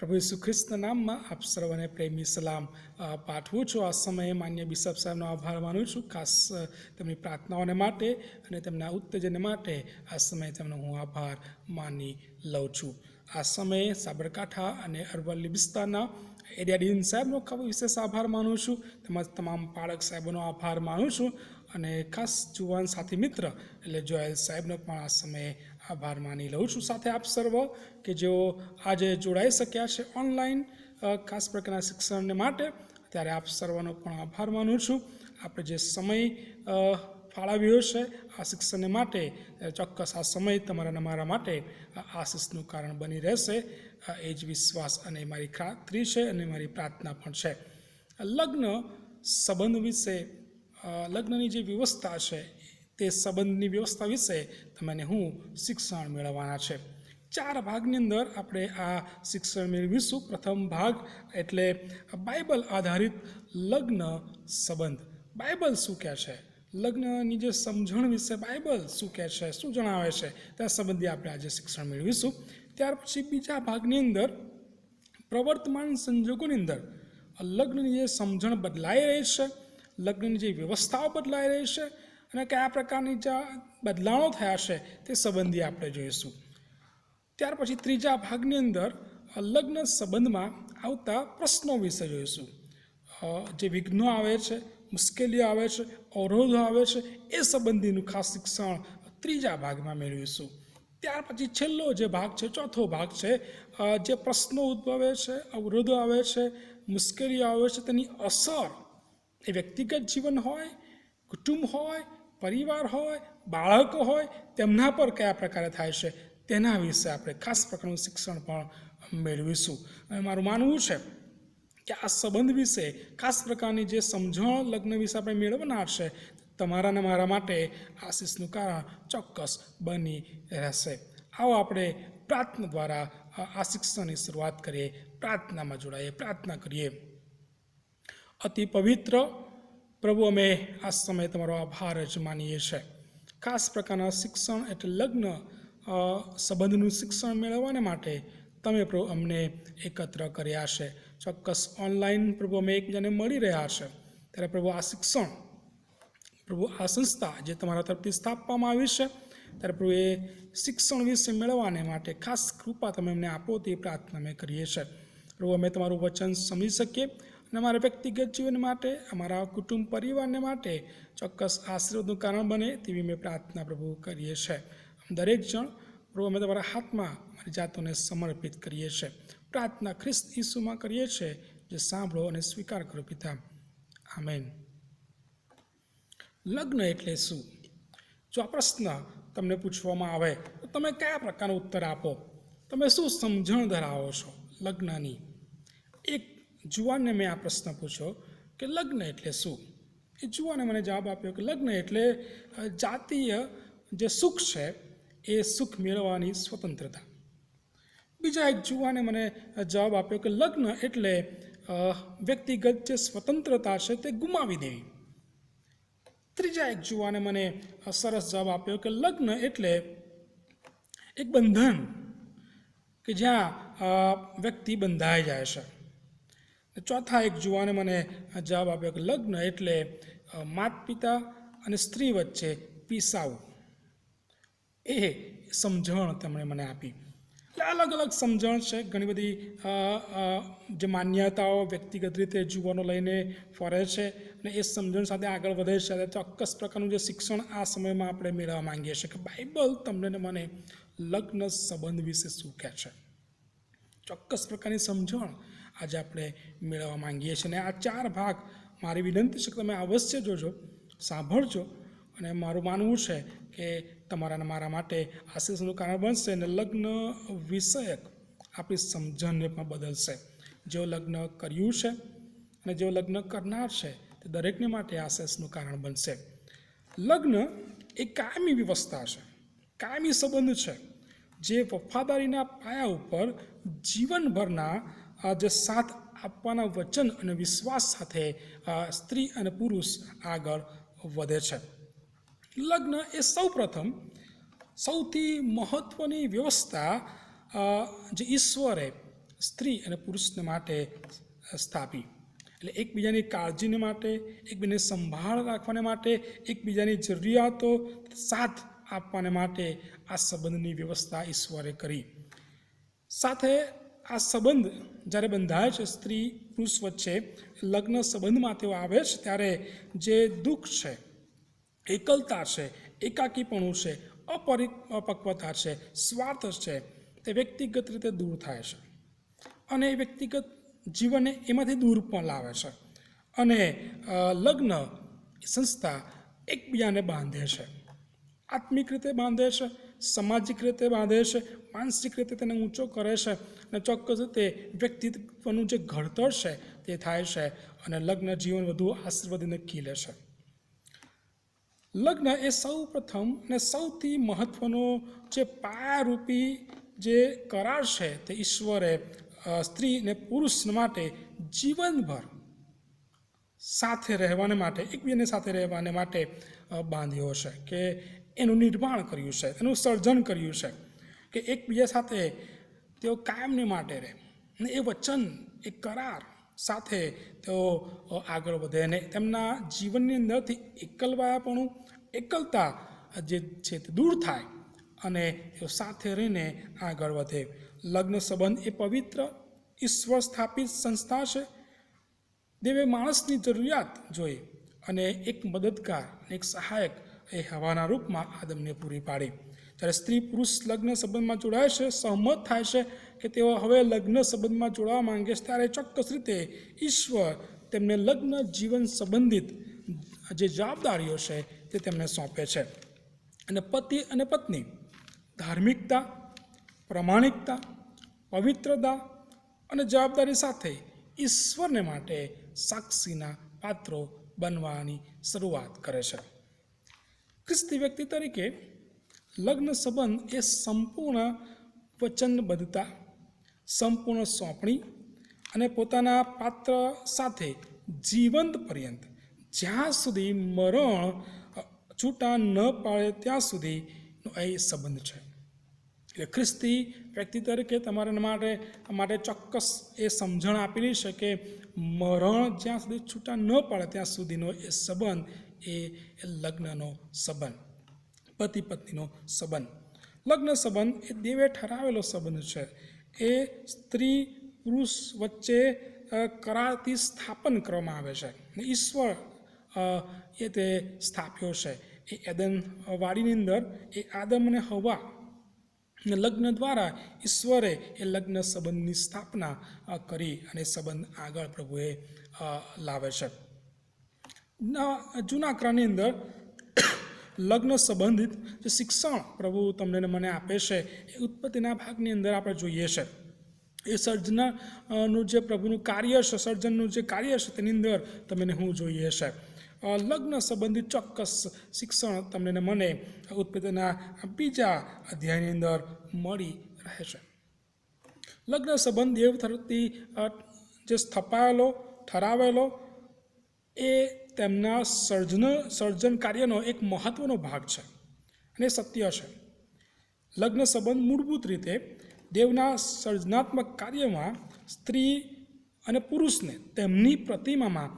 પ્રભુ ઈસુ ખ્રિસ્તના નામમાં આપ સર્વને પ્રેમી સલામ પાઠવું છું। આ સમયે માન્ય બિશપ સાહેબનો આભાર માનું છું, ખાસ તેમની પ્રાર્થનાઓને માટે અને તેમના ઉત્તેજન માટે આ સમયે તેમનો હું આભાર માની લઉં છું। આ સમયે સાબરકાંઠા અને અરવલ્લી વિસ્તારના એરિયા ડીન સાહેબનો વિશેષ આભાર માનું છું, તેમજ તમામ પાળક સાહેબોનો આભાર માનું છું અને ખાસ જુવાન સાથી મિત્ર એટલે જોયેલ સાહેબનો પણ આ સમયે આભાર માની લઉં છું। સાથે આપ સર્વ કે જેઓ આજે જોડાઈ શક્યા છે ઓનલાઈન ખાસ પ્રકારના શિક્ષણને માટે, ત્યારે આપ સર્વનો પણ આભાર માનું છું। આપણે જે સમય ફાળવ્યો છે આ શિક્ષણને માટે, ચોક્કસ આ સમય તમારા મારા માટે આશીષનું કારણ બની રહેશે, એ જ વિશ્વાસ અને મારી ખાતરી છે અને મારી પ્રાર્થના પણ છે। લગ્ન સંબંધ વિશે, લગ્નની જે વ્યવસ્થા છે તે સંબંધની વ્યવસ્થા વિશે તમને હું શિક્ષણ મેળવવાના છે। 4 ભાગની અંદર આપણે આ શિક્ષણ મેળવીશું। પ્રથમ ભાગ એટલે બાઇબલ આધારિત લગ્ન સંબંધ। બાઇબલ શું કહે છે, લગ્નની જે સમજણ વિશે બાઇબલ શું કહે છે, શું જણાવે છે, ત્યાં સંબંધી આપણે આજે શિક્ષણ મેળવીશું। ત્યાર પછી બીજા ભાગની અંદર પ્રવર્તમાન સંજોગોની અંદર લગ્નની જે સમજણ બદલાઈ રહી છે, લગ્નની જે વ્યવસ્થાઓ બદલાઈ રહી છે અને કયા પ્રકારની જે બદલાવો થયા છે તે સંબંધી આપણે જોઈશું। ત્યાર પછી ત્રીજા ભાગની અંદર લગ્ન સંબંધમાં આવતા પ્રશ્નો વિશે જોઈશું। જે વિઘ્નો આવે છે, મુશ્કેલીઓ આવે છે, અવરોધો આવે છે, એ સંબંધીનું ખાસ શિક્ષણ ત્રીજા ભાગમાં મેળવીશું। ત્યાર પછી છેલ્લો જે ભાગ છે, ચોથો ભાગ છે, જે પ્રશ્નો ઉદ્ભવે છે, અવરોધો આવે છે, મુશ્કેલીઓ આવે છે, તેની અસર એ વ્યક્તિગત જીવન હોય, કુટુંબ હોય, પરિવાર હોય, બાળકો હોય, તેમના પર કયા પ્રકારે થાય છે તેના વિશે આપણે ખાસ પ્રકારનું શિક્ષણ પણ મેળવીશું। અને મારું માનવું છે કે આ સંબંધ વિશે ખાસ પ્રકારની જે સમજણ લગ્ન વિશે આપણે મેળવનાર છે, તમારા અને મારા માટે આશીષનું કારણ ચોક્કસ બની રહેશે। આવો આપણે પ્રાર્થના દ્વારા આ શિક્ષણની શરૂઆત કરીએ, પ્રાર્થનામાં જોડાઈએ, પ્રાર્થના કરીએ। અતિ પવિત્ર પ્રભુ, અમે આ સમયે તમારો આભાર જ માનીએ છીએ। ખાસ પ્રકારના શિક્ષણ એટલે લગ્ન સંબંધનું શિક્ષણ મેળવવાને માટે તમે પ્રભુ અમને એકત્ર કર્યા છે। ચોક્કસ ઓનલાઈન પ્રભુ અમે એકબીજાને મળી રહ્યા છે, ત્યારે પ્રભુ આ શિક્ષણ, પ્રભુ આ સંસ્થા જે તમારા તરફથી સ્થાપવામાં આવી છે, ત્યારે પ્રભુ એ શિક્ષણ વિશે મેળવવાને માટે ખાસ કૃપા તમે અમને આપો તે પ્રાર્થના અમે કરીએ છીએ। પ્રભુ અમે તમારું વચન સમજી શકીએ અને અમારા વ્યક્તિગત જીવન માટે, અમારા કુટુંબ પરિવારને માટે ચોક્કસ આશીર્વાદનું કારણ બને તેવી અમે પ્રાર્થના પ્રભુ કરીએ છીએ। દરેક જણ પ્રભુ અમે તમારા હાથમાં અમારી જાતોને સમર્પિત કરીએ છીએ। પ્રાર્થના ખ્રિસ્ત ઈસુમાં કરીએ છીએ, જે સાંભળો અને સ્વીકાર કરો પિતા, આમેન। લગ્ન એટલે શું? જો આ પ્રશ્ન તમને પૂછવામાં આવે તો તમે કયા પ્રકારનો ઉત્તર આપો? તમે શું સમજણ ધરાવો છો લગ્નની? એક જુવાનને મેં આ પ્રશ્ન પૂછ્યો કે લગ્ન એટલે શું? એ જુવાને મને જવાબ આપ્યો કે લગ્ન એટલે જાતીય જે સુખ છે એ સુખ મેળવવાની સ્વતંત્રતા। બીજા એક જુવાને મને જવાબ આપ્યો કે લગ્ન એટલે વ્યક્તિગત જે સ્વતંત્રતા છે તે ગુમાવી દેવી। ત્રીજા એક જુવાને મને સરસ જવાબ આપ્યો કે લગ્ન એટલે એક બંધન કે જ્યાં વ્યક્તિ બંધાઈ જાય છે। ચોથા એક જુવાને મને જવાબ આપ્યો કે લગ્ન એટલે માતા પિતા અને સ્ત્રી વચ્ચે પીસાવું। એ સમજણ તેમણે મને આપી। એટલે અલગ અલગ સમજણ છે, ઘણી બધી જે માન્યતાઓ વ્યક્તિગત રીતે જુવાનો લઈને ફરે છે અને એ સમજણ સાથે આગળ વધે છે। ચોક્કસ પ્રકારનું જે શિક્ષણ આ સમયમાં આપણે મેળવવા માંગીએ છીએ કે બાઇબલ તમને ને મને લગ્ન સંબંધ વિશે શું કહે છે, ચોક્કસ પ્રકારની સમજણ આજે આપણે મેળવવા માંગીએ છીએ। અને આ 4 ભાગ મારી વિનંતી છે કે તમે અવશ્ય જોજો, સાંભળજો, અને મારું માનવું છે કે તમારા અને મારા માટે આશીષનું કારણ બનશે અને લગ્ન વિષયક આપણી સમજણને પણ બદલશે। જેઓ લગ્ન કર્યું છે અને જેઓ લગ્ન કરનાર છે તે દરેકને માટે આશીષનું કારણ બનશે। લગ્ન એ કાયમી વ્યવસ્થા છે, કાયમી સંબંધ છે, જે વફાદારીના પાયા ઉપર જીવનભરના જે સાથ આપવાના વચન અને વિશ્વાસ સાથે સ્ત્રી અને પુરુષ આગળ વધે છે। લગ્ન એ સૌપ્રથમ સૌથી મહત્ત્વની વ્યવસ્થા જે ઈશ્વરે સ્ત્રી અને પુરુષને માટે સ્થાપી. એટલે એકબીજાની કાળજીને માટે, એકબીજાને સંભાળ રાખવાને માટે, એકબીજાની જરૂરિયાતો સાથ આપવાને માટે આ સંબંધની વ્યવસ્થા ઈશ્વરે કરી. સાથે આ સંબંધ જ્યારે બંધાય છે સ્ત્રી પુરુષ વચ્ચે, લગ્ન સંબંધમાં તેઓ આવે છે ત્યારે જે દુઃખ છે, એકલતા છે, એકાકીપણું છે, અપક્વતા છે, સ્વાર્થ છે, તે વ્યક્તિગત રીતે દૂર થાય છે અને એ વ્યક્તિગત જીવનને એમાંથી દૂર પણ લાવે છે. અને લગ્ન સંસ્થા એકબીજાને બાંધે છે, આત્મિક રીતે બાંધે છે, સામાજિક રીતે બાંધે છે, માનસિક રીતે તેને ઊંચો કરે છે અને ચોક્કસ રીતે વ્યક્તિત્વનું જે ઘડતર છે તે થાય છે અને લગ્ન જીવન વધુ આશીર્વાદને ખીલે છે. લગ્ન એ સૌ પ્રથમ અને સૌથી મહત્ત્વનો જે પાયારૂપી જે કરાર છે તે ઈશ્વરે સ્ત્રી અને પુરુષ માટે જીવનભર સાથે રહેવાને માટે, એકબીજાને સાથે રહેવાને માટે બાંધ્યો છે, કે એનું નિર્માણ કર્યું છે, એનું સર્જન કર્યું છે કે એકબીજા સાથે તેઓ કાયમને માટે રહે અને એ વચન, એ કરાર સાથે તેઓ આગળ વધે અને તેમના જીવનની અંદરથી એકલવાયાપણું, એકલતા જે છે તે દૂર થાય અને તેઓ સાથે રહીને આગળ વધે. લગ્ન સંબંધ એ પવિત્ર ઈશ્વર સ્થાપિત સંસ્થા છે. દેવે માણસની જરૂરિયાત જોઈ અને એક મદદગાર, એક સહાયક એ હવાના રૂપમાં આદમને પૂરી પાડી. જ્યારે સ્ત્રી પુરુષ લગ્ન સંબંધમાં જોડાય છે, સહમત થાય છે કે તેઓ હવે લગ્ન સંબંધમાં જોડાવા માંગે છે, ત્યારે ચોક્કસ રીતે ઈશ્વર તેમને લગ્ન જીવન સંબંધિત જે જવાબદારીઓ છે તે તેમને સોંપે છે. અને પતિ અને પત્ની ધાર્મિકતા, પ્રમાણિકતા, પવિત્રતા અને જવાબદારી સાથે ઈશ્વરને માટે સાક્ષીના પાત્રો બનવાની શરૂઆત કરે છે. ખ્રિસ્તી વ્યક્તિ તરીકે લગ્ન સંબંધ એ સંપૂર્ણ વચનબદ્ધતા, સંપૂર્ણ સોંપણી અને પોતાના પાત્ર સાથે જીવંત પર્યંત, જ્યાં સુધી મરણ છૂટા ન પાડે ત્યાં સુધીનો એ સંબંધ છે. એટલે ખ્રિસ્તી વ્યક્તિ તરીકે તમારા માટે ચોક્કસ એ સમજણ આપેલી છે કે મરણ જ્યાં સુધી છૂટા ન પડે ત્યાં સુધીનો એ સંબંધ એ લગ્નનો સંબંધ, પતિ પત્નીનો સંબંધ. લગ્ન સંબંધ એ દેવે ઠરાવેલો સંબંધ છે. એ સ્ત્રી પુરુષ વચ્ચે કરારથી સ્થાપન કરવામાં આવે છે. ઈશ્વર એ તે સ્થાપ્યો છે. એ એદન વાડીની અંદર એ આદમ અને હવા લગ્ન દ્વારા ઈશ્વરે એ લગ્ન સંબંધની સ્થાપના કરી અને સંબંધ આગળ પ્રભુએ લાવે છે. જૂના કરારની અંદર લગ્ન સંબંધિત જે શિક્ષણ પ્રભુ તમને મને આપે છે એ ઉત્પત્તિના ભાગની અંદર આપણે જોઈએ છે. એ સર્જનાનું જે પ્રભુનું કાર્ય છે, સર્જનનું જે કાર્ય છે તેની અંદર તમને હું જોઈએ છે. લગ્ન સંબંધિત ચોક્કસ શિક્ષણ તમને મને ઉત્પત્તિના 2 અધ્યાયની અંદર મળી રહે છે. લગ્ન સંબંધ દેવ તરફથી જે સ્થપાયેલો, ઠરાવેલો એ તેમના સર્જન કાર્યનો એક મહત્ત્વનો ભાગ છે અને સત્ય છે. લગ્ન સંબંધ મૂળભૂત રીતે દેવના સર્જનાત્મક કાર્યમાં સ્ત્રી અને પુરુષને તેમની પ્રતિમામાં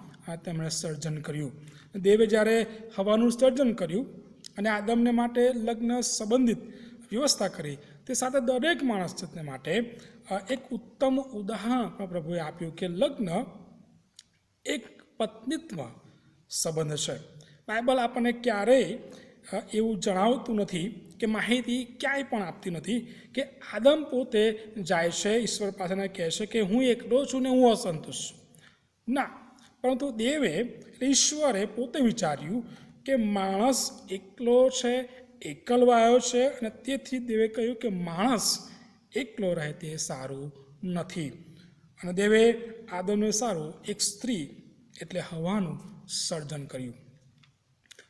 તેમણે સર્જન કર્યું. દેવે જ્યારે હવાનું સર્જન કર્યું અને આદમને માટે લગ્ન સંબંધિત વ્યવસ્થા કરી, તે સાથે દરેક માણસને માટે એક ઉત્તમ ઉદાહરણ પણ પ્રભુએ આપ્યું કે લગ્ન એક પત્નીત્વ સંબંધ છે. બાઇબલ આપણને ક્યારેય એવું જણાવતું નથી કે માહિતી ક્યાંય પણ આપતી નથી કે આદમ પોતે જાય છે ઈશ્વર પાસેને કહે છે કે હું એકલો છું ને હું અસંતુષ્ટ છું. ના, પરંતુ દેવે, ઈશ્વરે પોતે વિચાર્યું કે માણસ એકલો છે, એકલવાયો છે અને તેથી દેવે કહ્યું કે માણસ એકલો રહે તે સારું નથી. અને દેવે આદમને સારું એક સ્ત્રી એટલે હવાનું સર્જન કર્યું.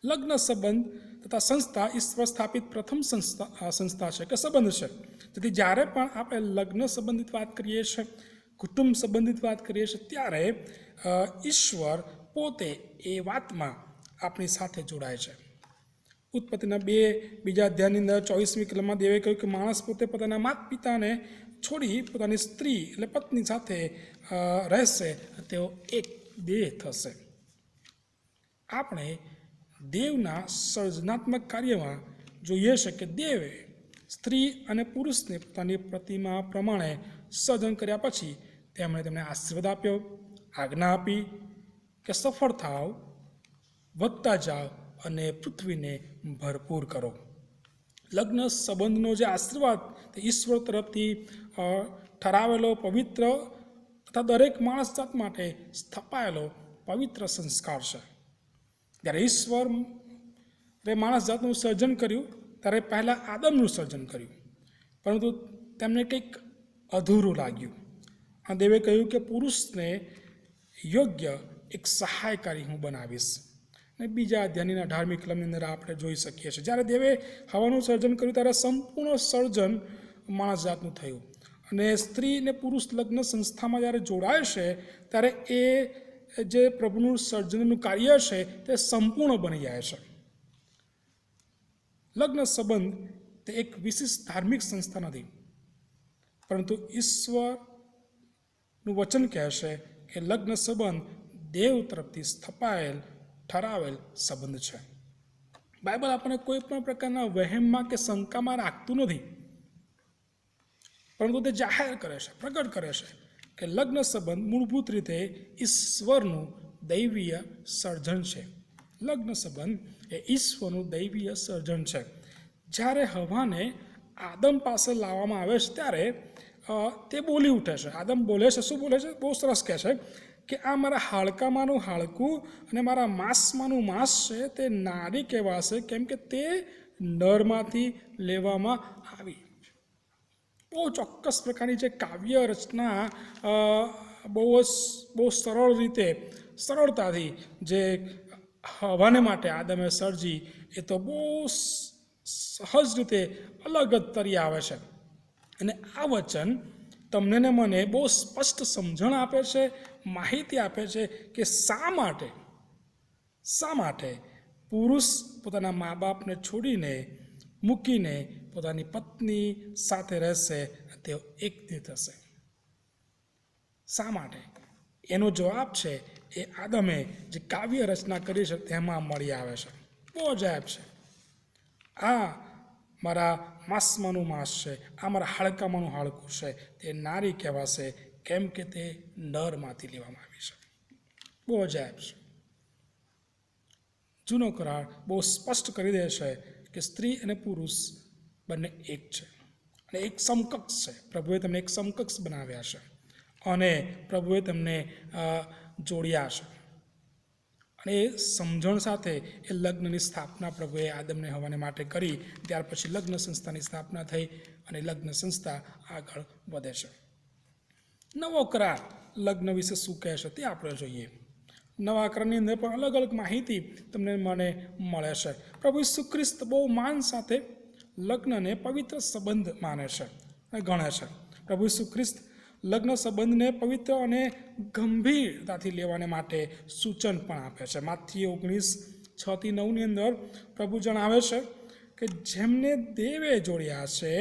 લગ્ન સંબંધ તથા સંસ્થા ઈશ્વર સ્થાપિત પ્રથમ સંસ્થા છે કે સંબંધ છે. તેથી જ્યારે પણ આપણે લગ્ન સંબંધિત વાત કરીએ છીએ, કુટુંબ સંબંધિત વાત કરીએ છીએ, ત્યારે ઈશ્વર પોતે એ વાતમાં આપણી સાથે જોડાય છે. ઉત્પત્તિના 2 અધ્યાયની અંદર 24મી કલમમાં દેવે કહ્યું કે માણસ પોતે પોતાના માતા પિતાને છોડી પોતાની સ્ત્રી એટલે પત્ની સાથે રહેશે, તેઓ એક દેહ થશે. આપણે દેવના સર્જનાત્મક કાર્યમાં જોઈએ છે કે દેવે સ્ત્રી અને પુરુષને પોતાની પ્રતિમા પ્રમાણે સર્જન કર્યા પછી તેમણે તેમને આશીર્વાદ આપ્યો, આજ્ઞા આપી કે સફળ થાવ, વધતા જાઓ અને પૃથ્વીને ભરપૂર કરો. લગ્ન સંબંધનો જે આશીર્વાદ તે ઈશ્વર તરફથી ઠરાવેલો પવિત્ર તથા દરેક માણસ જાત માટે સ્થપાયેલો પવિત્ર સંસ્કાર છે. જ્યારે ઈશ્વરે માણસ જાતનું સર્જન કર્યું ત્યારે પહેલાં આદમનું સર્જન કર્યું, પરંતુ તેમને કંઈક અધૂરું લાગ્યું. આ દેવે કહ્યું કે પુરુષને યોગ્ય એક સહાયકારી હું બનાવીશ. અને બીજા અધ્યાયના 18મી કલમની અંદર આપણે જોઈ શકીએ છીએ, જ્યારે દેવે હવાનું સર્જન કર્યું ત્યારે સંપૂર્ણ સર્જન માણસ જાતનું થયું. અને સ્ત્રી અને પુરુષ લગ્ન સંસ્થામાં જ્યારે જોડાય છે ત્યારે એ જે પ્રભુનું સર્જનનું કાર્ય છે તે સંપૂર્ણ બની જાય છે. લગ્ન સંબંધ તે એક વિશિષ્ટ ધાર્મિક સંસ્થા નથી, પરંતુ ઈશ્વરનું વચન કહે છે કે લગ્ન સંબંધ દેવ તરફથી સ્થપાયેલ ઠરાવેલ સંબંધ છે. બાઇબલ આપણને કોઈ પણ પ્રકારના વહેમમાં કે શંકામાં રાખતું નથી, પરંતુ તે જાહેર કરે છે, પ્રગટ કરે છે કે લગ્ન સંબંધ મૂળભૂત રીતે ઈશ્વરનું દૈવીય સર્જન છે. લગ્ન સંબંધ એ ઈશ્વરનું દૈવીય સર્જન છે. જ્યારે હવાને આદમ પાસે લાવવામાં આવે છે ત્યારે તે બોલી ઉઠે છે. આદમ બોલે છે, શું બોલે છે? બહુ સરસ કહે છે કે આ મારા હાડકામાંનું હાડકું અને મારા માંસમાંનું માંસ છે, તે નારી કહેવાશે, કેમ કે તે નરમાંથી લેવામાં આવી. બહુ ચોક્કસ પ્રકારની જે કાવ્ય રચના બહુ સરળ રીતે સરળતાથી જે હવાને માટે આદમે સર્જી, એ તો બહુ સહજ રીતે અલગ જ તરી આવે છે. અને આ વચન તમને ને મને બહુ સ્પષ્ટ સમજણ આપે છે, માહિતી આપે છે કે શા માટે પુરુષ પોતાના મા બાપને છોડીને મૂકીને પોતાની પત્ની સાથે રહેશે, તેઓ એક દેહ થશે. શા માટે? એનો જવાબ છે એ આદમે જે કાવ્ય રચના કરી છે તેમાં મળી આવે છે. બહુ અજાયબ છે. આ મારા માંસમાંનું માંસ છે, આ મારા હાડકામાંનું હાડકું છે, તે નારી કહેવાશે, કેમ કે તે નરમાંથી લેવામાં આવી છે. બહુ અજાયબ છે. જૂનો કરાર બહુ સ્પષ્ટ કરી દે છે કે સ્ત્રી અને પુરુષ બંને એક છે અને એક સમકક્ષ છે. પ્રભુએ તેમને એક સમકક્ષ બનાવ્યા છે અને પ્રભુએ તેમને જોડ્યા છે. અને એ સમજણ સાથે એ લગ્નની સ્થાપના પ્રભુએ આદમને હવાને માટે કરી. ત્યાર પછી લગ્ન સંસ્થાની સ્થાપના થઈ અને લગ્ન સંસ્થા આગળ વધે છે. નવો કરાર લગ્ન વિશે શું કહે છે તે આપણે જોઈએ. નવા કરારની અંદર પણ અલગ અલગ માહિતી તમને મને મળે છે. પ્રભુ ઈસુ ખ્રિસ્ત બહુ માન સાથે લગ્નને પવિત્ર સંબંધ માને છે અને ગણે છે. પ્રભુ ઈસુ ખ્રિસ્ત લગ્ન સંબંધને પવિત્ર અને ગંભીરતાથી લેવાને માટે સૂચન પણ આપે છે. માથીઓ 19:6-9 અંદર પ્રભુ જણાવે છે કે જેમને દેવે જોડ્યા છે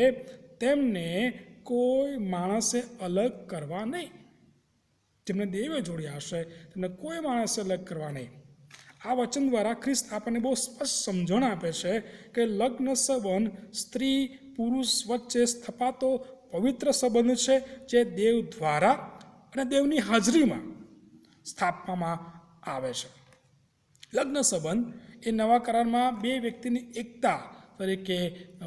તેમને કોઈ માણસે અલગ કરવા નહીં. જેમને દેવે જોડ્યા હશે તેમને કોઈ માણસે અલગ કરવા નહીં. આ વચન દ્વારા ખ્રિસ્ત આપણને બહુ સ્પષ્ટ સમજણ આપે છે કે લગ્ન સંબંધ સ્ત્રી પુરુષ વચ્ચે સ્થપાતો પવિત્ર સંબંધ છે, જે દેવ દ્વારા અને દેવની હાજરીમાં સ્થાપવામાં આવે છે. લગ્ન સંબંધ એ નવા કરારમાં બે વ્યક્તિની એકતા તરીકે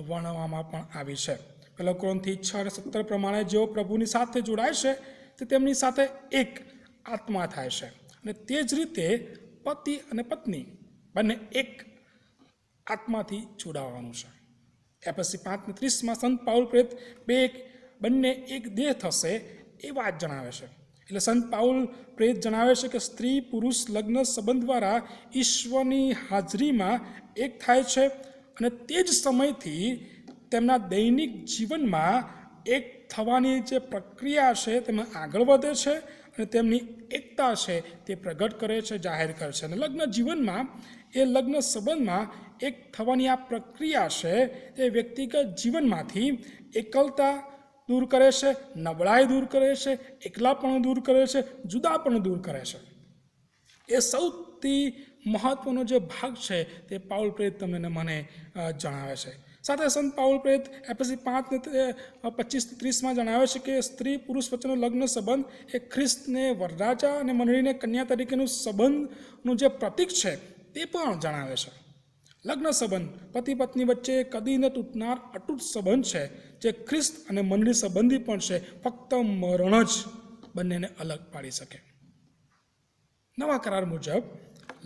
વર્ણવવામાં પણ આવી છે. 1 કોરિન્થી 6:17 પ્રમાણે જેઓ પ્રભુની સાથે જોડાય છે તે તેમની સાથે એક આત્મા થાય છે. અને તે જ રીતે પતિ અને પત્ની બંને એક આત્માથી જોડાવાનું છે. એફએસી 5:30 સંત પાઉલ પ્રેરિત બંને એક દેહ થશે એ વાત જણાવે છે. એટલે સંત પાઉલ પ્રેરિત જણાવે છે કે સ્ત્રી પુરુષ લગ્ન સંબંધ દ્વારા ઈશ્વરની હાજરીમાં એક થાય છે અને તે જ સમયથી તેમના દૈનિક જીવનમાં એક થવાની જે પ્રક્રિયા છે તેમાં આગળ વધે છે અને તેમની એકતા છે તે પ્રગટ કરે છે, જાહેર કરે છે. અને લગ્ન જીવનમાં એ લગ્ન સંબંધમાં એક થવાની આ પ્રક્રિયા છે તે વ્યક્તિગત જીવનમાંથી એકલતા દૂર કરે છે, નબળાઈ દૂર કરે છે, એકલાપણું દૂર કરે છે, જુદાપણું દૂર કરે છે. એ સૌથી મહત્વનો જે ભાગ છે તે પાઉલ પ્રેરિત તમને મને જણાવે છે. સાથે સંત પાઉલ પ્રેરિત એફએસી 5:25-30 જણાવે છે કે સ્ત્રી પુરુષ વચ્ચેનો લગ્ન સંબંધ એ ખ્રિસ્તને વરરાજા અને મંડળીને કન્યા તરીકેનું સંબંધનું જે પ્રતીક છે તે પણ જણાવે છે. લગ્ન સંબંધ પતિ પત્ની વચ્ચે કદી ન તૂટનાર અતૂટ સંબંધ છે, જે ખ્રિસ્ત અને મંડળી સંબંધી પણ છે. ફક્ત મરણ જ બંનેને અલગ પાડી શકે. નવા કરાર મુજબ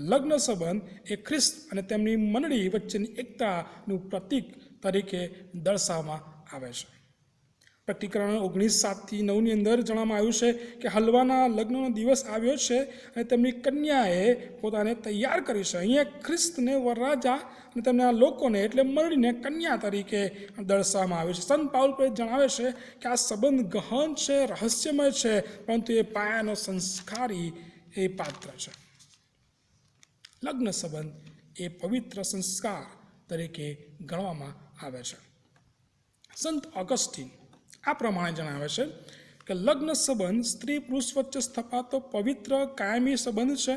લગ્ન સંબંધ એ ખ્રિસ્ત અને તેમની મંડળી વચ્ચેની એકતાનું પ્રતીક તરીકે દર્શાવવામાં આવે છે. પ્રતિકરણ 19:7-9 અંદર જણાવવામાં આવ્યું છે કે હલવાના લગ્નનો દિવસ આવ્યો છે અને તેમની કન્યાએ પોતાને તૈયાર કરી છે. અહીંયા ખ્રિસ્તને વરરાજા અને તેમના લોકોને એટલે મંડળીને કન્યા તરીકે દર્શાવવામાં આવ્યું છે. સંત પાઉલ પ્રેરિત જણાવે છે કે આ સંબંધ ગહન છે, રહસ્યમય છે, પરંતુ એ પાયાનો સંસ્કારી એ પાત્ર છે. લગ્ન સંબંધ એ પવિત્ર સંસ્કાર તરીકે ગણવામાં આવે છે. સંત ઓગસ્ટીન આ પ્રમાણે જણાવે છે કે લગ્ન સંબંધ સ્ત્રી પુરુષ વચ્ચે સ્થપાતો પવિત્ર કાયમી સંબંધ છે,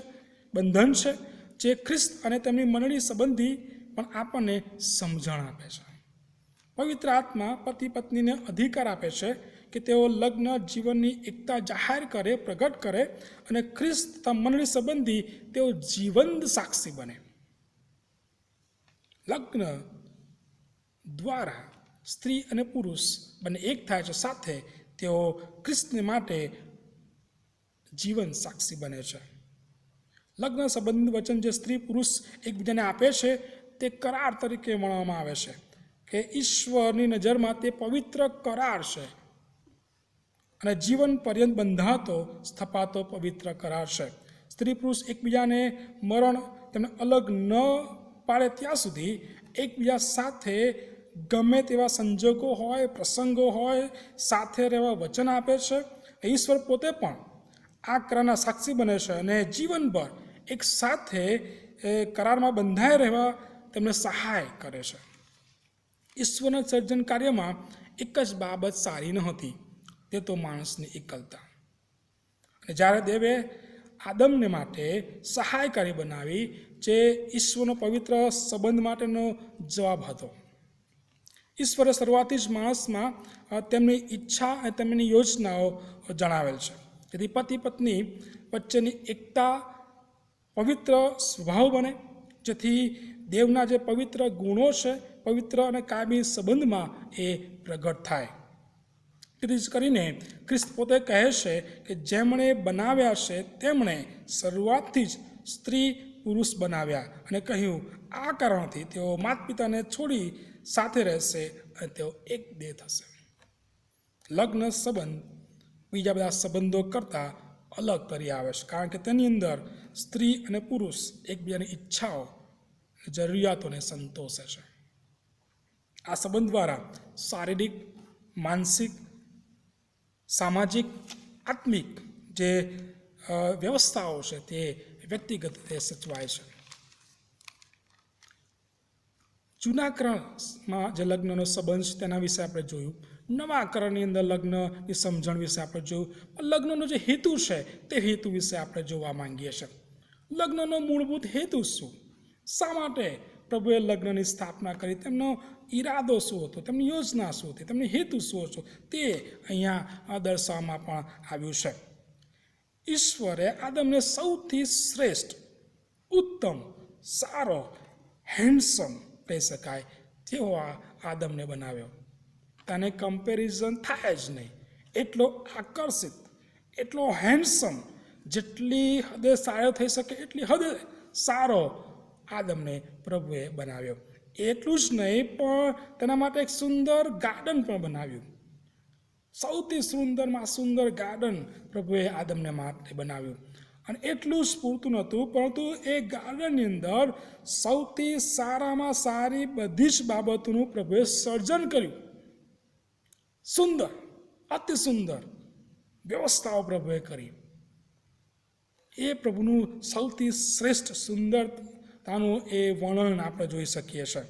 બંધન છે, જે ખ્રિસ્ત અને તેમની મંડળી સંબંધી પણ આપણને સમજણ આપે છે. પવિત્ર આત્મા પતિ પત્નીને અધિકાર આપે છે કે તેઓ લગ્ન જીવનની એકતા જાહેર કરે, પ્રગટ કરે અને ખ્રિસ્ત તથા મંડળી સંબંધી તેઓ જીવંત સાક્ષી બને. લગ્ન દ્વારા સ્ત્રી અને પુરુષ બંને એક થાય છે, સાથે તેઓ ખ્રિસ્તને માટે જીવન સાક્ષી બને છે. લગ્ન સંબંધ વચન જે સ્ત્રી પુરુષ એકબીજાને આપે છે તે કરાર તરીકે ગણવામાં આવે છે કે ઈશ્વરની નજરમાં તે પવિત્ર કરાર છે અને જીવન પર્યંત બંધાતો સ્થપાતો પવિત્ર કરાર છે. સ્ત્રી પુરુષ એકબીજાને મરણ તેમને અલગ ન પાડે ત્યાં સુધી એકબીજા સાથે ગમે તેવા સંજોગો હોય, પ્રસંગો હોય, સાથે રહેવા વચન આપે છે. ઈશ્વર પોતે પણ આ કરારના સાક્ષી બને છે અને જીવનભર એક સાથે કરારમાં બંધાઈ રહેવા તેમને સહાય કરે છે. ઈશ્વરના સર્જન કાર્યમાં એક જ બાબત સારી નહોતી, તે તો માણસની એકલતા. અને જ્યારે દેવે આદમને માટે સહાયકારી બનાવી, જે ઈશ્વરનો પવિત્ર સંબંધ માટેનો જવાબ હતો. ઈશ્વરે શરૂઆતથી જ માણસમાં તેમની ઈચ્છા અને તેમની યોજનાઓ જણાવેલ છે. તેથી પતિ પત્ની વચ્ચેની એકતા પવિત્ર સ્વભાવ બને, જેથી દેવના જે પવિત્ર ગુણો છે પવિત્ર અને કાયમી સંબંધમાં એ પ્રગટ થાય. તેથી જ કરીને ખ્રિસ્ત પોતે કહે છે કે જેમણે બનાવ્યા છે તેમણે શરૂઆતથી જ સ્ત્રી પુરુષ બનાવ્યા અને કહ્યું આ કારણથી તેઓ માતા પિતાને છોડી સાથે રહેશે અને તેઓ એક દેહ થશે. લગ્ન સંબંધ બીજા બધા સંબંધો કરતાં અલગ તરી આવે છે, કારણ કે તેની અંદર સ્ત્રી અને પુરુષ એકબીજાની ઈચ્છાઓ, જરૂરિયાતોને સંતોષે છે. આ સંબંધ દ્વારા શારીરિક, માનસિક, સામાજિક, આત્મિક જે વ્યવસ્થાઓ છે તે વ્યક્તિગત રીતે સચવાય છે. જૂના કરણમાં જે લગ્નનો સંબંધ છે તેના વિશે આપણે જોયું. નવા કરણની અંદર લગ્નની સમજણ વિશે આપણે જોયું. લગ્નનો જે હેતુ છે તે હેતુ વિશે આપણે જોવા માંગીએ છીએ. લગ્નનો મૂળભૂત હેતુ શું? શા માટે પ્રભુએ લગ્નની સ્થાપના કરી? તેમનો ઈરાદો શું હતો? તેમની યોજના શું હતી? તેમની હેતુ શું હતો? તે અહીંયા દર્શાવવામાં પણ આવ્યું છે. ઈશ્વરે આદમને સૌથી શ્રેષ્ઠ, ઉત્તમ, સારો, હેન્ડસમ કહી શકાય તેવો આદમને બનાવ્યો. તેને કમ્પેરિઝન થાય જ નહીં. એટલો આકર્ષિત, એટલો હેન્ડસમ, જેટલી હદે સારો થઈ શકે એટલી હદે સારો આદમને પ્રભુએ બનાવ્યો. એટલું જ નહીં, પણ તેના માટે એક સુંદર ગાર્ડન પણ બનાવ્યું. સૌથી સુંદરમાં સુંદર ગાર્ડન પ્રભુએ આદમને માટે બનાવ્યું. અને એટલું જ પૂરતું નહોતું, પરંતુ એ ગાર્ડનની અંદર સૌથી સારામાં સારી બધી જ બાબતોનું પ્રભુએ સર્જન કર્યું. સુંદર, અતિ સુંદર વ્યવસ્થાઓ પ્રભુએ કરી. એ પ્રભુનું સૌથી શ્રેષ્ઠ સુંદરતાનું એ વર્ણન આપણે જોઈ શકીએ છીએ,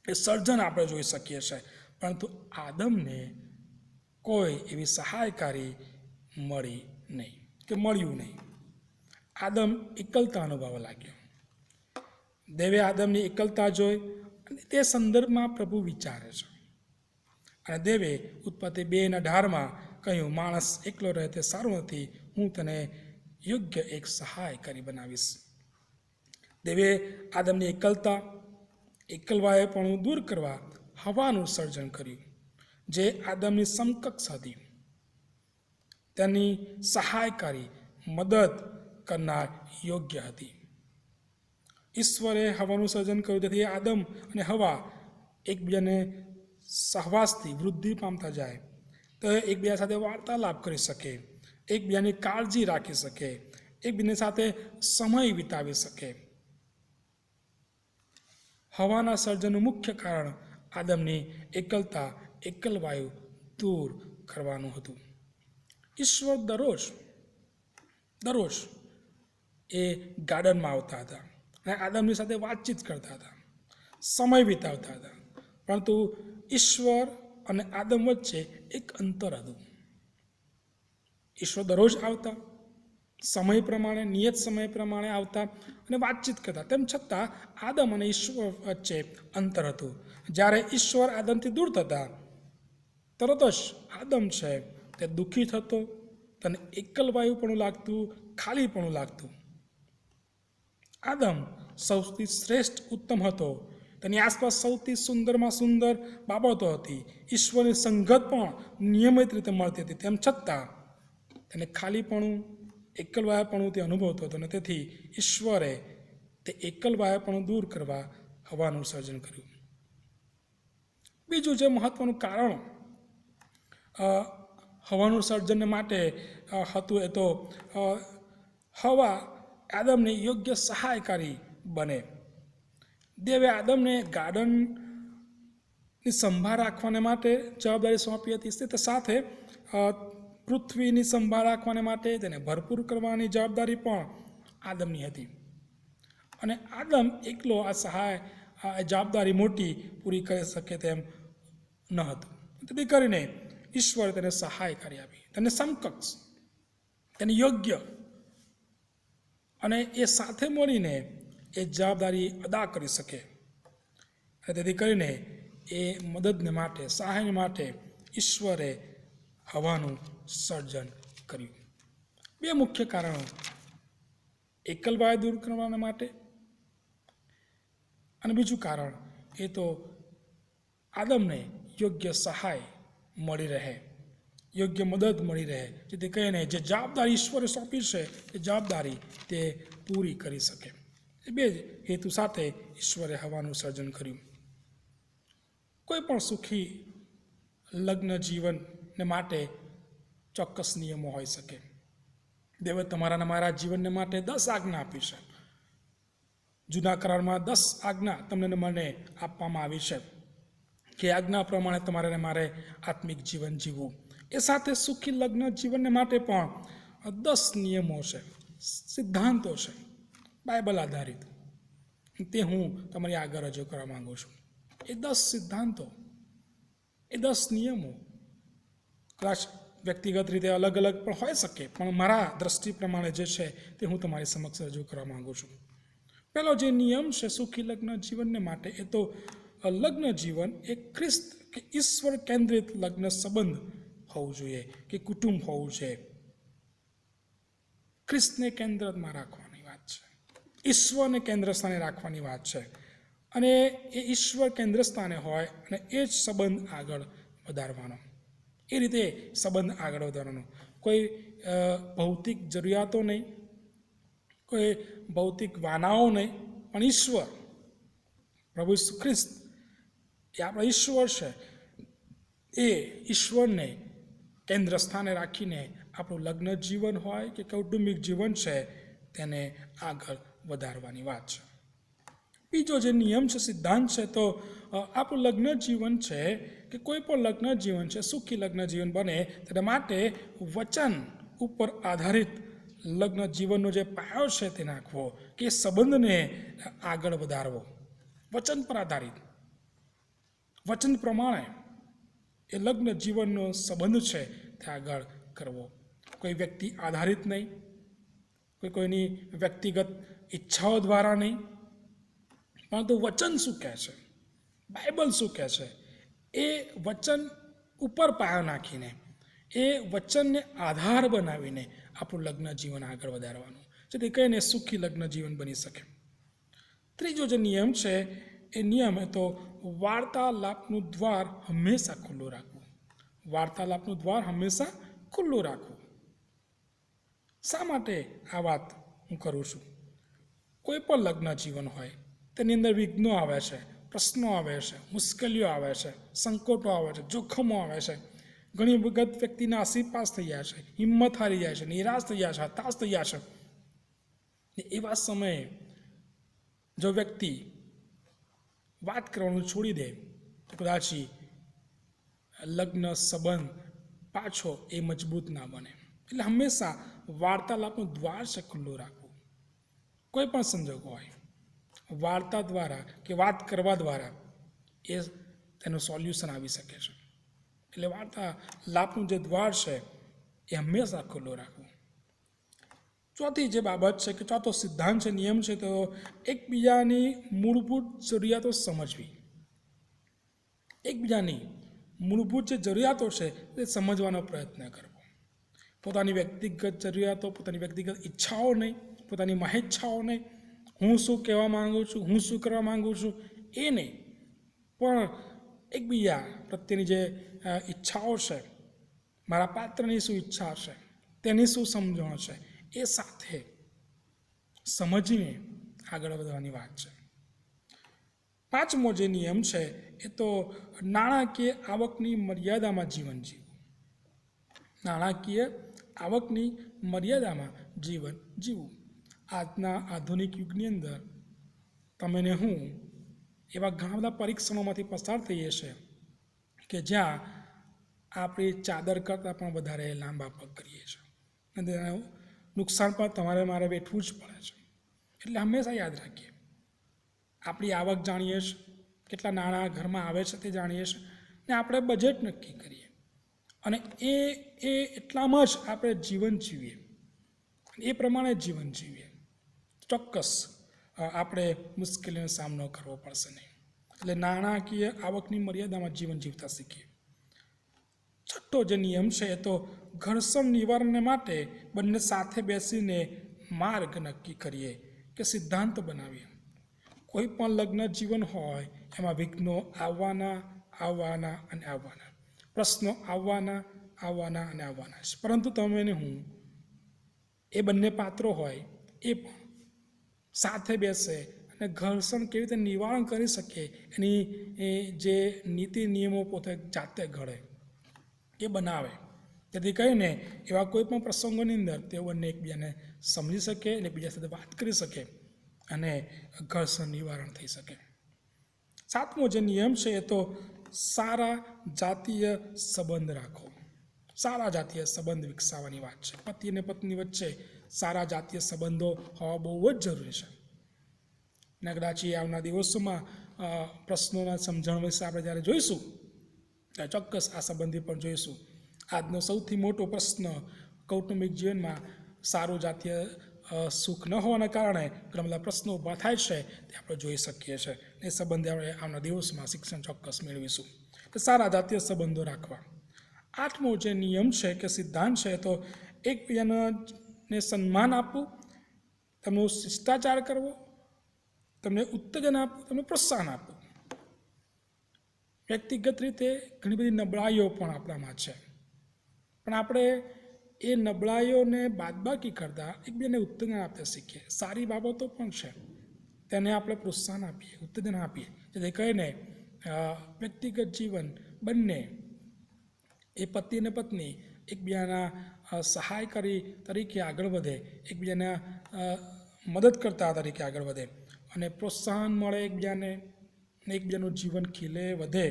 એ સર્જન આપણે જોઈ શકીએ છીએ. પરંતુ આદમને કોઈ એવી સહાયકારી મળી નહીં કે મળ્યું નહીં. આદમ એકલતા અનુભવવા લાગ્યો. દેવે આદમની એકલતા જોઈ અને તે સંદર્ભમાં પ્રભુ વિચારે છે. અને દેવે ઉત્પત્તિ 2:18 કહ્યું, માણસ એકલો રહે તે સારું નથી, હું તને યોગ્ય એક સહાયકારી બનાવીશ. દેવે આદમની એકલવાયેપણું દૂર કરવા હવાનું સર્જન કર્યું, જે આદમની સમકક્ષ હતી, તેની સહાયકારી મદદ કરનાર યોગ્ય હતી. ઈશ્વરે હવાનું સર્જન કર્યું તેથી આદમ અને હવા એકબીજાને સહવાસથી વૃદ્ધિ પામતા જાય, તો એકબીજા સાથે વાર્તાલાપ કરી શકે, એકબીજાની કાળજી રાખી શકે, એકબીજાની સાથે સમય વિતાવી શકે. હવાના સર્જનનું મુખ્ય કારણ આદમની એકલવાયુ દૂર કરવાનું હતું. ઈશ્વર દરરોજ એ ગાર્ડનમાં આવતા હતા અને આદમની સાથે વાતચીત કરતા હતા, સમય વિતાવતા હતા. પરંતુ ઈશ્વર અને આદમ વચ્ચે એક અંતર હતું. ઈશ્વર દરરોજ આવતા, સમય પ્રમાણે, નિયત સમય પ્રમાણે આવતા અને વાતચીત કરતા. તેમ છતાં આદમ અને ઈશ્વર વચ્ચે અંતર હતું. જ્યારે ઈશ્વર આદમથી દૂર થતા, તરત જ આદમ છે તે દુઃખી થતો, તને એકલવાયુપણું લાગતું, ખાલીપણું લાગતું. આદમ સૌથી શ્રેષ્ઠ ઉત્તમ હતો, તેની આસપાસ સૌથી સુંદરમાં સુંદર બાબતો હતી, ઈશ્વરની સંગત પણ નિયમિત રીતે મળતી હતી. તેમ છતાં તેને ખાલીપણું, એકલવાયાપણું તે અનુભવતો હતો અને તેથી ઈશ્વરે તે એકલવાયાપણું દૂર કરવા હવાનું સર્જન કર્યું. બીજું જે મહત્વનું કારણ હવાનું સર્જન માટે હતું એ તો હવા આદમને યોગ્ય સહાયકારી બને. દેવે આદમને ગાર્ડનની સંભાળ રાખવાને માટે જવાબદારી સોંપી હતી, તે સાથે પૃથ્વીની સંભાળ રાખવાને માટે તેને ભરપૂર કરવાની જવાબદારી પણ આદમની હતી. અને આદમ એકલો આ જવાબદારી મોટી પૂરી કરી શકે તેમ ન હતું. તેથી કરીને ઈશ્વરે તેને સહાયકારી આપી, તેને સમકક્ષ, તેને યોગ્ય, અને એ સાથે મળીને એ જવાબદારી અદા કરી શકે. અને તેથી કરીને એ મદદને માટે, સહાય માટે ઈશ્વરે હવાનું સર્જન કર્યું. બે મુખ્ય કારણો, એકલવાય દૂર કરવા માટે, અને બીજું કારણ એ તો આદમને યોગ્ય સહાય મળી રહે, યોગ્ય મદદ મળી રહે, જેથી કહીને જે જવાબદારી ઈશ્વરે સોંપી છે એ જવાબદારી તે પૂરી કરી શકે. એ બે જ હેતુ સાથે ઈશ્વરે હવાનું સર્જન કર્યું. કોઈ પણ સુખી લગ્ન જીવનને માટે ચોક્કસ નિયમો હોઈ શકે. દેવે તમારા મારા જીવનને માટે 10 આજ્ઞા આપી છે. જૂના કરારમાં 10 આજ્ઞા તમને મને આપવામાં આવી છે કે આજ્ઞા પ્રમાણે તમારે મારે આત્મિક જીવન જીવવું. એ સાથે સુખી લગ્ન જીવનને માટે પણ 10 નિયમો છે, સિદ્ધાંતો છે, બાઇબલ આધારિત. તે હું તમારી આગળ રજૂ કરવા માંગુ છું. એ 10 સિદ્ધાંતો, એ 10 નિયમો કદાચ વ્યક્તિગત રીતે અલગ અલગ પણ હોઈ શકે, પણ મારા દ્રષ્ટિ પ્રમાણે જે છે તે હું તમારી સમક્ષ રજૂ કરવા માંગુ છું. પહેલો જે નિયમ છે સુખી લગ્ન જીવનને માટે, એ તો લગ્ન જીવન એ ખ્રિસ્ત કે ઈશ્વર કેન્દ્રિત લગ્ન સંબંધ હોવું જોઈએ, કે કુટુંબ હોવું જોઈએ. ખ્રિસ્તને કેન્દ્રમાં રાખવાની વાત છે, ઈશ્વરને કેન્દ્ર સ્થાને રાખવાની વાત છે. અને એ ઈશ્વર કેન્દ્ર સ્થાને હોય અને એ જ સંબંધ આગળ વધારવાનો, એ રીતે સંબંધ આગળ વધારવાનો. કોઈ ભૌતિક જરૂરિયાતો નહીં, કોઈ ભૌતિક વાનાઓ નહીં, પણ ઈશ્વર, પ્રભુ ઈસુ ખ્રિસ્ત એ આપણા ઈશ્વર છે. એ ઈશ્વરને કેન્દ્ર સ્થાને રાખીને આપણું લગ્ન જીવન હોય કે કૌટુંબિક જીવન છે તેને આગળ વધારવાની વાત છે. બીજો જે નિયમ છે, સિદ્ધાંત છે, તો આપણું લગ્ન જીવન છે કે કોઈ પણ લગ્ન જીવન છે, સુખી લગ્ન જીવન બને તેના માટે વચન ઉપર આધારિત લગ્ન જીવનનો જે પાયો છે તે નાખવો, કે સંબંધને આગળ વધારવો, વચન પર આધારિત, વચન પ્રમાણે એ લગ્ન જીવનનો સંબંધ છે તે આગળ કરવો. કોઈ વ્યક્તિ આધારિત નહીં, કોઈની વ્યક્તિગત ઈચ્છાઓ દ્વારા નહીં, પરંતુ વચન શું કહે છે, બાઇબલ શું કહે છે, એ વચન ઉપર પાયો નાખીને, એ વચનને આધાર બનાવીને આપણું લગ્ન જીવન આગળ વધારવાનું, જેથી કહીને સુખી લગ્ન જીવન બની શકે. ત્રીજો જે નિયમ છે એ નિયમ એ તો વાર્તાલાપનું દ્વાર હંમેશા ખુલ્લું રાખવું. વાર્તાલાપનું દ્વાર હંમેશા ખુલ્લું રાખવું. શા માટે આ વાત હું કરું છું? કોઈ પણ લગ્ન જીવન હોય તેની અંદર વિઘ્નો આવે છે, પ્રશ્નો આવે છે, મુશ્કેલીઓ આવે છે, સંકટો આવે છે, જોખમો આવે છે. ઘણી વખત વ્યક્તિના આસીપાસ થઈ જાય છે, હિંમત હારી જાય છે, નિરાશ થઈ જાય છે, હતાશ થઈ જાય છે. એવા સમયે જો વ્યક્તિ વાત કરવાનું છોડી દે તો કદાચ લગ્ન સંબંધ પાછો એ મજબૂત ના બને. એટલે હંમેશા વાર્તાલાપનું દ્વાર છે ખુલ્લું રાખવું. કોઈ પણ સંજોગો હોય, વાર્તા દ્વારા કે વાત કરવા દ્વારા એ તેનું સોલ્યુશન આવી શકે છે. એટલે વાર્તાલાપનું જે દ્વાર છે એ હંમેશા ખુલ્લું રાખવું. ચોથી જે બાબત છે કે ચોથો સિદ્ધાંત છે, નિયમ છે, તો એકબીજાની મૂળભૂત જરૂરિયાતો સમજવી. એકબીજાની મૂળભૂત જે જરૂરિયાતો છે તે સમજવાનો પ્રયત્ન કરવો. પોતાની વ્યક્તિગત જરૂરિયાતો, પોતાની વ્યક્તિગત ઈચ્છાઓ નહીં, પોતાની મહેચ્છાઓ નહીં, હું શું કહેવા માગું છું, હું શું કરવા માગું છું એ નહીં, પણ એકબીજા પ્રત્યેની જે ઈચ્છાઓ છે, મારા પાત્રની શું ઈચ્છા છે, તેની શું સમજણ છે, એ સાથે સમજીને આગળ વધવાની વાત છે. પાંચમો જે નિયમ છે એ તો નાણાકીય આવકની મર્યાદામાં જીવન જીવવું. નાણાકીય આવકની મર્યાદામાં જીવન જીવવું. આજના આધુનિક યુગની અંદર તમે ને હું એવા ઘણા બધા પરીક્ષણોમાંથી પસાર થઈએ છીએ કે જ્યાં આપણી ચાદર કરતાં પણ વધારે લાંબા પગ કરીએ છીએ અને તેનું નુકસાન પણ તમારે મારે વેઠવું જ પડે છે. એટલે હંમેશા યાદ રાખીએ, આપણી આવક જાણીએ છીએ, કેટલા નાણાં ઘરમાં આવે છે તે જાણીએ છીએ, ને આપણે બજેટ નક્કી કરીએ અને એ એટલામાં જ આપણે જીવન જીવીએ, એ પ્રમાણે જીવન જીવીએ. ચોક્કસ આપણે મુશ્કેલીનો સામનો કરવો પડશે નહીં. એટલે નાણાકીય આવકની મર્યાદામાં જીવન જીવતા શીખીએ. છઠ્ઠો જે નિયમ છે એ તો ઘર્ષણ નિવારણ માટે બંને સાથે બેસીને માર્ગ નક્કી કરીએ કે સિદ્ધાંત બનાવીએ. કોઈ પણ લગ્ન જીવન હોય એમાં વિઘ્નો આવવાના અને આવવાના, પ્રશ્નો આવવાના અને આવવાના છે. પરંતુ તમે ને હું એ બંને પાત્રો હોય એ પણ સાથે બેસે અને ઘર્ષણ કેવી રીતે નિવારણ કરી શકે એની જે નીતિ નિયમો પોતે જાતે ઘડે એ બનાવે, તેથી કહીને એવા કોઈ પણ પ્રસંગોની અંદર તેઓ બંને એકબીજાને સમજી શકે અને એકબીજા સાથે વાત કરી શકે અને ઘર્ષણ નિવારણ થઈ શકે. સાતમો જે નિયમ છે એ તો સારા જાતીય સંબંધ રાખો. સારા જાતીય સંબંધ વિકસાવવાની વાત છે. પતિ અને પત્ની વચ્ચે સારા જાતીય સંબંધો હોવા બહુ જ જરૂરી છે. ને કદાચ આવના દિવસોમાં પ્રશ્નોના સમજણ વિશે આપણે જ્યારે જોઈશું ત્યારે ચોક્કસ આ સંબંધી પણ જોઈશું. આજનો સૌથી મોટો પ્રશ્ન કૌટુંબિક જીવનમાં સારું જાતીય સુખ ન હોવાના કારણે ઘણા બધા પ્રશ્નો ઊભા થાય છે તે આપણે જોઈ શકીએ છીએ. એ સંબંધે આપણે આવના દિવસમાં શિક્ષણ ચોક્કસ મેળવીશું કે સારા જાતીય સંબંધો રાખવા. આઠમો જે નિયમ છે કે સિદ્ધાંત છે તો એકબીજાને સન્માન આપવું, તેમનો શિષ્ટાચાર કરવો, તમને ઉત્તેજન આપવું, તમને પ્રોત્સાહન આપવું. વ્યક્તિગત રીતે ઘણી બધી નબળાઈઓ પણ આપણામાં છે, પણ આપણે એ નબળાઈઓને બાદબાકી કરતાં એકબીજાને ઉત્તેજન આપતા શીખીએ. સારી બાબતો પણ છે તેને આપણે પ્રોત્સાહન આપીએ, ઉત્તેજન આપીએ, જેથી કહીને વ્યક્તિગત જીવન બંને એ પતિ અને પત્ની એકબીજાના સહાયકારી તરીકે આગળ વધે, એકબીજાના મદદ કરતા તરીકે આગળ વધે અને પ્રોત્સાહન મળે એકબીજાને, એકબીજાનું જીવન ખીલે, વધે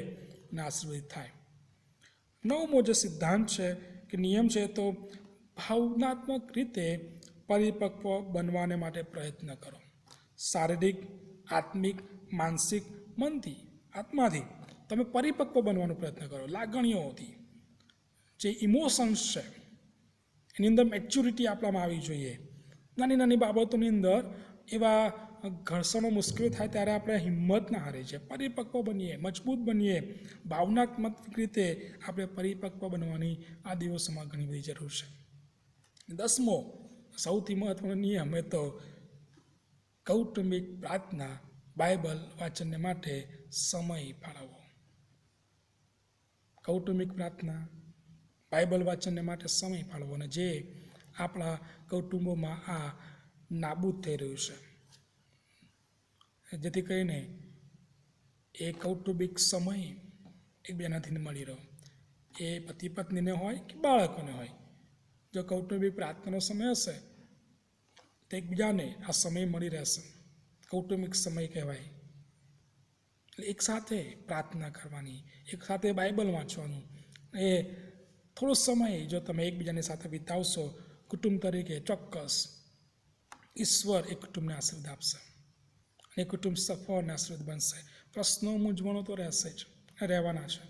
અને આશીર્વાદિત થાય. નવમો જે સિદ્ધાંત છે કે નિયમ છે તો ભાવનાત્મક રીતે પરિપક્વ બનવાને માટે પ્રયત્ન કરો. શારીરિક, આત્મિક, માનસિક, મનથી, આત્માથી તમે પરિપક્વ બનવાનો પ્રયત્ન કરો. લાગણીઓથી જે ઇમોશન્સ છે એની અંદર મેચ્યુરિટી આપણામાં આવી જોઈએ. નાની નાની બાબતોની અંદર એવા ઘર્ષણો મુશ્કેલ થાય ત્યારે આપણે હિંમત ના હારીએ છીએ. પરિપક્વ બનીએ, મજબૂત બનીએ, ભાવનાત્મક રીતે આપણે પરિપક્વ બનવાની આ દિવસોમાં ઘણી બધી જરૂર છે. 10મો સૌથી મહત્વનો નિયમ એ તો કૌટુંબિક પ્રાર્થના, બાઇબલ વાંચનને માટે સમય ફાળવવો. કૌટુંબિક પ્રાર્થના, બાઇબલ વાંચનને માટે સમય ફાળવવો. અને જે આપણા કૌટુંબોમાં આ નાબૂદ થઈ રહ્યું છે, જેથી કરીને એ કૌટુંબિક સમય એકબીજાનાથી મળી રહ્યો, એ પતિ પત્નીને હોય કે બાળકોને હોય. જો કૌટુંબિક પ્રાર્થનાનો સમય હશે તો એકબીજાને આ સમય મળી રહેશે. કૌટુંબિક સમય કહેવાય. એટલે એકસાથે પ્રાર્થના કરવાની, એકસાથે બાઇબલ વાંચવાનું, એ થોડો સમય જો તમે એકબીજાની સાથે વિતાવશો કુટુંબ તરીકે, ચોક્કસ ઈશ્વર એ કુટુંબને આશીર્વાદ આપશે અને કુટુંબ સફળ અને આશીર્વાદ બનશે. પ્રશ્નો, મૂંઝવણો તો રહેશે જ, રહેવાના છે,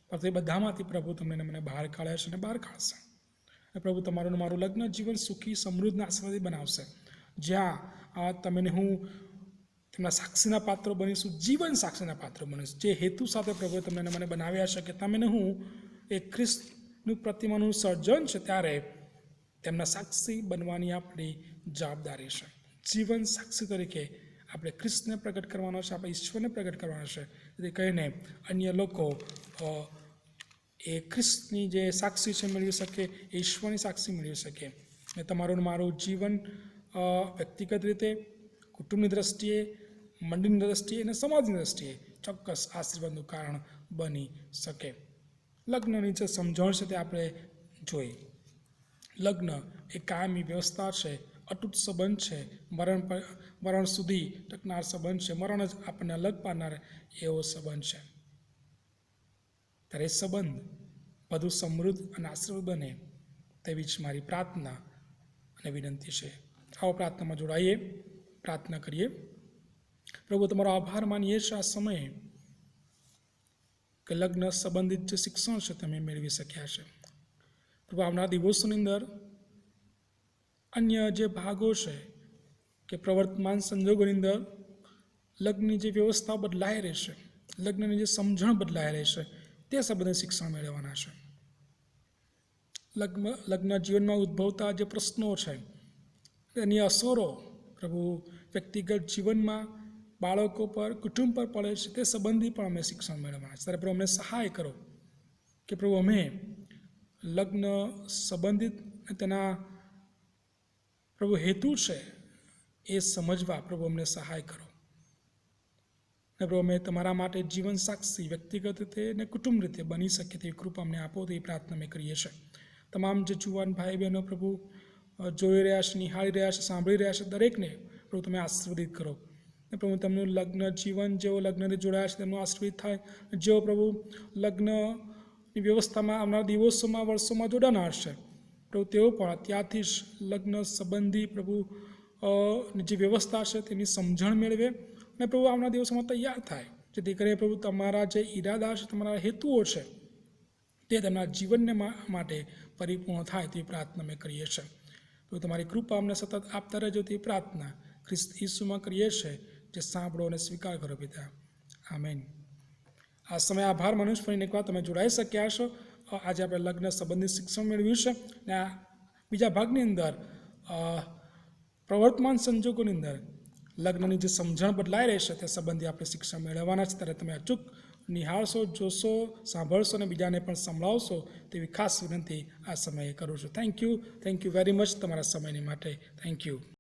પણ એ બધામાંથી પ્રભુ તમને મને બહાર કાઢે છે અને બહાર કાઢશે. અને પ્રભુ તમારું મારું લગ્ન જીવન સુખી, સમૃદ્ધ અને આશીર્વાદી બનાવશે, જ્યાં તમને હું તેમના સાક્ષીના પાત્રો બનીશું, જીવન સાક્ષીના પાત્રો બનીશું. જે હેતુ સાથે પ્રભુએ તમને મને બનાવ્યા છે કે તમને હું એ ખ્રિસ્તનું પ્રતિમાનું સર્જન છે, ત્યારે તેમના સાક્ષી બનવાની આપણી જવાબદારી છે. જીવન સાક્ષી તરીકે આપણે ખ્રિસ્તને પ્રગટ કરવાનો છે, આપણે ઈશ્વરને પ્રગટ કરવાનો છે. જેથી કહીને અન્ય લોકો એ ખ્રિસ્તની જે સાક્ષી છે મેળવી શકે, એ ઈશ્વરની સાક્ષી મેળવી શકે. અને તમારું મારું જીવન વ્યક્તિગત રીતે, કુટુંબની દ્રષ્ટિએ, મંડળની દ્રષ્ટિએ અને સમાજની દ્રષ્ટિએ ચોક્કસ આશીર્વાદનું કારણ બની શકે. લગ્નની જે સમજણ છે તે આપણે જોઈ. લગ્ન એ કાયમી વ્યવસ્થા છે, અતૂટ સંબંધ છે, મરણ સુધી ટકનાર સંબંધ છે, મરણ જ આપણને અલગ પાડનાર એવો સંબંધ છે. ત્યારે એ સંબંધ વધુ સમૃદ્ધ અને આશીર્વાદ બને તેવી જ મારી પ્રાર્થના અને વિનંતી છે. આવો પ્રાર્થનામાં જોડાઈએ, પ્રાર્થના કરીએ. પ્રભુ, તમારો આભાર માનીએ છીએ આ સમયે કે લગ્ન સંબંધિત જે શિક્ષણ છે તમે મેળવી શક્યા છે. પ્રભુ, આવનાર દિવસોની અંદર અન્ય જે ભાગો છે કે પ્રવર્તમાન સંજોગોની અંદર લગ્નની જે વ્યવસ્થા બદલાઈ રહેશે, લગ્નની જે સમજણ બદલાઈ રહેશે, તે સંબંધિત શિક્ષણ મેળવવાના છે. લગ્ન જીવનમાં ઉદ્ભવતા જે પ્રશ્નો છે, એની અસરો પ્રભુ વ્યક્તિગત જીવનમાં, બાળકો પર, કુટુંબ પર પડે છે, તે સંબંધી પણ અમે શિક્ષણ મેળવવાના છે. ત્યારે પ્રભુ અમને સહાય કરો કે પ્રભુ અમે લગ્ન સંબંધિત તેના પ્રભુ હેતુ છે એ સમજવા પ્રભુ અમને સહાય કરો. અને પ્રભુ અમે તમારા માટે જીવન સાક્ષી વ્યક્તિગત રીતે અને કુટુંબ રીતે બની શકીએ તેવી કૃપા અમને આપો, તેવી પ્રાર્થના અમે કરીએ છીએ. તમામ જે જુવાન ભાઈ બહેનો પ્રભુ જોઈ રહ્યા છે, નિહાળી રહ્યા છે, સાંભળી રહ્યા છે, દરેકને પ્રભુ તમે આશીર્વદિત કરો. અને પ્રભુ તેમનું લગ્ન જીવન જેઓ લગ્નથી જોડાયા છે તેમનું આશીર્વાદ થાય. જેઓ પ્રભુ લગ્નની વ્યવસ્થામાં આવનાર દિવસોમાં, વર્ષોમાં જોડાનાર છે, પ્રભુ તેઓ પણ અત્યારથી જ લગ્ન સંબંધી પ્રભુ જે વ્યવસ્થા છે તેની સમજણ મેળવે અને પ્રભુ આવનાર દિવસોમાં તૈયાર થાય. જેથી કરીને પ્રભુ તમારા જે ઈરાદા છે, તમારા હેતુઓ છે, તે તેમના જીવનને માટે પરિપૂર્ણ થાય તેવી પ્રાર્થના અમે કરીએ છીએ. પ્રભુ તમારી કૃપા અમને સતત આપતા રહેજો તેવી પ્રાર્થના ખ્રિસ્ત ઈસુમાં કરીએ છીએ, જે સાંભળો અને સ્વીકાર કરો પિતા. આમેન. આ સમય આભાર મનુષ્ય ફરીને એકવાર તમે જોડાઈ શક્યા છો. આજે આપણે લગ્ન સંબંધિત શિક્ષણ મેળવ્યું છે અને આ બીજા ભાગની અંદર પ્રવર્તમાન સંજોગોની અંદર લગ્નની જે સમજણ બદલાઈ રહેશે તે સંબંધી આપણે શિક્ષણ મેળવવાના છે. ત્યારે તમે અચૂક નિહાળશો, જોશો, સાંભળશો અને બીજાને પણ સંભળાવશો તેવી ખાસ વિનંતી આ સમયે કરું છું. થેન્ક યુ વેરી મચ તમારા સમયની માટે. Thank you.